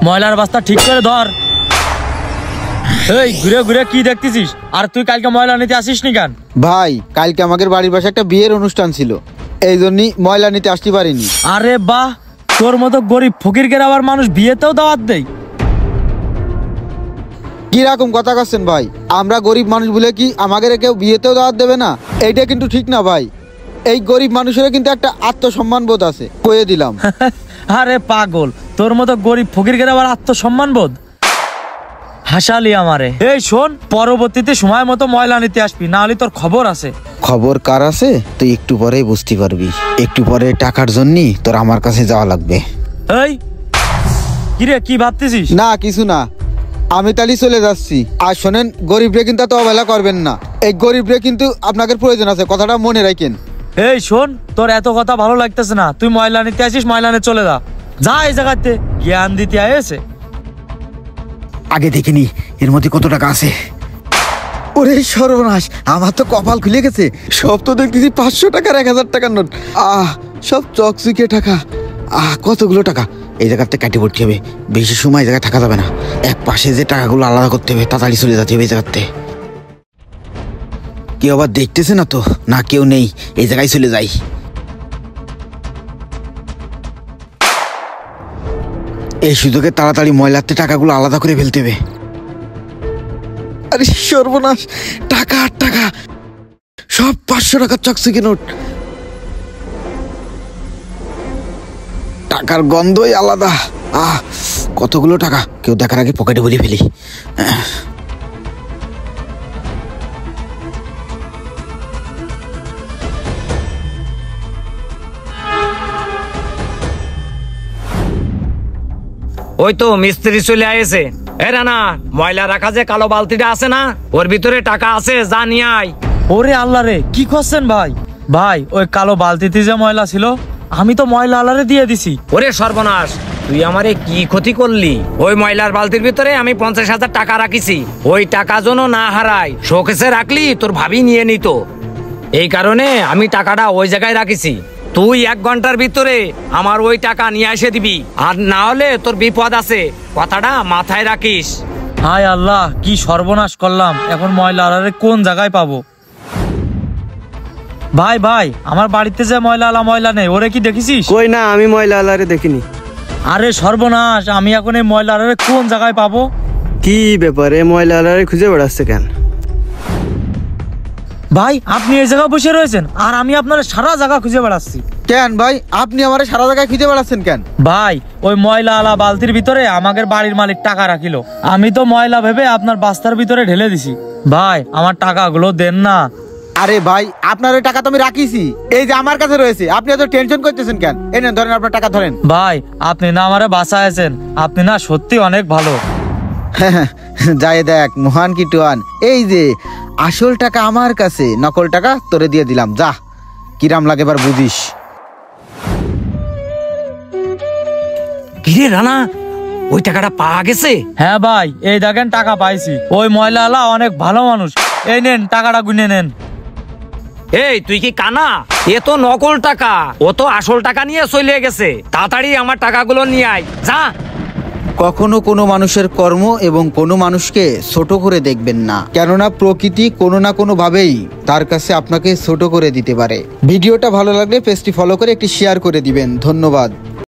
ময়লার বস্তা ঠিক করে ধর। এই ঘুরে ঘুরে কি দেখতেছিস? আর তুই কালকে ময়লা নিতে আসিস নি কেন? ভাই কালকে আমাদের বাড়ির পাশে একটা বিয়ের অনুষ্ঠান ছিল, এই জন্যই ময়লা নিতে আসতে পারিনি। আরে বাহ, তোর মতো গরিব ফকিরকে আবার মানুষ বিয়েতেও দাওয়াত দেয়? কিরকম কথা করছেন ভাই? আমরা গরিব মানুষ বলে কি আমাদের কেউ বিয়েতেও দাওয়াত দেবে না? এইটা কিন্তু ঠিক না ভাই। এই গরিব মানুষের কিন্তু একটা আত্মসম্মান বোধ আছে, কয়ে দিলাম। আরে পাগল, তোর মতো গরিব ফকিরকে আবার আত্মসম্মান বোধ? হাসালি আমারে। এই শোন, পরবর্তীতে সময় মতো ময়লা নিতে আসবি, না হলে তোর খবর আছে। খবর কার আছে তুই একটু পরেই বুঝতে পারবি। একটু পরে টাকার জন্য তোর আমার কাছে যাওয়া লাগবে। এই কিরে, কি ভাবতেছিস? না কিছু না, আমি তাহলে চলে যাচ্ছি। আর শোনেন, গরিবরে কিন্তু তো অবহেলা করবেন না। এই গরিবরে কিন্তু আপনাদের প্রয়োজন আছে, কথাটা মনে রাখেন। এই শোন, তোর এত কথা ভালো লাগতেছে না, তুই ময়লা নিতে আসিস, ময়লা নিয়ে চলে যা। যা এই জায়গাতে, জ্ঞান দিতে আয়েছে। আগে দেখিনি এর মধ্যে কত টাকা আছে। ওরে সর্বনাশ, আমার তো কপাল খুলে গেছে। সব তো দেখতেছি 500 টাকার 1000 টাকার নোট। সব চকচকে টাকা। কতগুলো টাকা। এই জায়গাতে কাটি পড়তে হবে, বেশি সময় এই জায়গায় থাকা যাবে না। এক পাশে যে টাকাগুলো আলাদা করতে হবে, তাড়াতাড়ি চলে যেতে হবে এই জায়গাতে। কেউ আবার দেখতেছে না তো? না, কেউ নেই, এই জায়গায় চলে যাই। এই সুযোগে তাড়াতাড়ি ময়লাতে টাকাগুলো আলাদা করে ফেলতে হবে। আরে সর্বনাশ, টাকা আর টাকা, সব 500 টাকার চকচকে নোট। টাকার গন্ধই আলাদা। কতগুলো টাকা, কেউ দেখার আগে পকেটে ভরে ফেলি। ওই তো মিস্ত্রি চলে আসে। এ রানা, ময়লা রাখা যে কালো বালতিটা আছে না, ওর ভিতরে টাকা আছে, যা নিয়ে আয়। ওরে আল্লাহ রে, কি করছেন ভাই? ভাই ওই কালো বালতিতে যে ময়লা ছিল, আমি তো ময়লা আলারে দিয়ে দিছি। ওরে সর্বনাশ, তুই আমারে কি ক্ষতি করলি? ওই ময়লার বালতির ভিতরে আমি 50,000 টাকা রাখিছি। ওই টাকা যেন না হারায়, শোকেসে রাখলি তোর ভাবি নিয়ে নিত। এই কারণে আমি টাকাটা ওই জায়গায় রাখিছি। তুই 1 ঘন্টার ভিতরে আমার ওই টাকা নিয়ে এসে দিবি, আর না হলে তোর বিপদ আছে, কথাটা মাথায় রাখিস। হায় আল্লাহ, কি সর্বনাশ করলাম। এখন ময়লা আলারে কোন জায়গায় পাবো? ভাই ভাই, আমার বাড়িতে যে ময়লা আলা ময়লা নেই, ওরে কি দেখেছিস? কই না, আমি ময়লা আলারে দেখিনি। আরে সর্বনাশ, আমি এখন এই ময়লা আলারে কোন জায়গায় পাবো? কি ব্যাপারে ময়লা আলারে খুঁজে বেড়াচ্ছে কেন? ভাই আপনি এই জায়গায় বসে রয়েছেন, আর আমি আপনার সারা জায়গা খুঁজে বেড়াচ্ছি। কেন ভাই, আপনি আমার সারা জায়গায় খুঁজে বেড়াচ্ছেন কেন? ভাই ওই ময়লা আলা বালতির ভিতরে আমাদের বাড়ির মালিক টাকা রাখিল, আমি তো ময়লা ভেবে আপনার বাস্তার ভিতরে ঢেলে দিছি। ভাই আমার টাকাগুলো দেন না। আরে ভাই, আপনার ওই টাকা তো আমি রাখিছি, এই যে আমার কাছে রয়েছে। আপনি এত টেনশন করতেছেন কেন? এই নেন, ধরেন আপনার টাকা ধরেন। ভাই আপনি না আমারে বাঁচায়েছেন, আপনি না সত্যি অনেক ভালো। যাই দেখ মহান কিটুয়ান, এই যে আসল টাকা আমার কাছে, নকল টাকা তোরে দিয়ে দিলাম। যা, কিরাম লাগে এবার বুঝিস। কিরে রানা, ওই টাকাটা পাওয়া গেছে? হ্যাঁ ভাই, এই দেখেন টাকা পাইছি। ওই ময়লা আলা অনেক ভালো মানুষ। এই নেন টাকাটা গুনে নেন। এই তুই কি কানা? এ তো নকল টাকা, ও তো আসল টাকা নিয়ে চলে গেছে। তাড়াতাড়ি আমার টাকাগুলো নিয়ে আয়, যা। কখনো কোনো মানুষের কর্ম এবং কোনো মানুষকে ছোট করে দেখবেন না, কেননা প্রকৃতি কোনো না কোনো ভাবেই তার কাছে আপনাকে ছোট করে দিতে পারে। ভিডিওটা ভালো লাগলে পেজটি ফলো করে একটি শেয়ার করে দিবেন। ধন্যবাদ।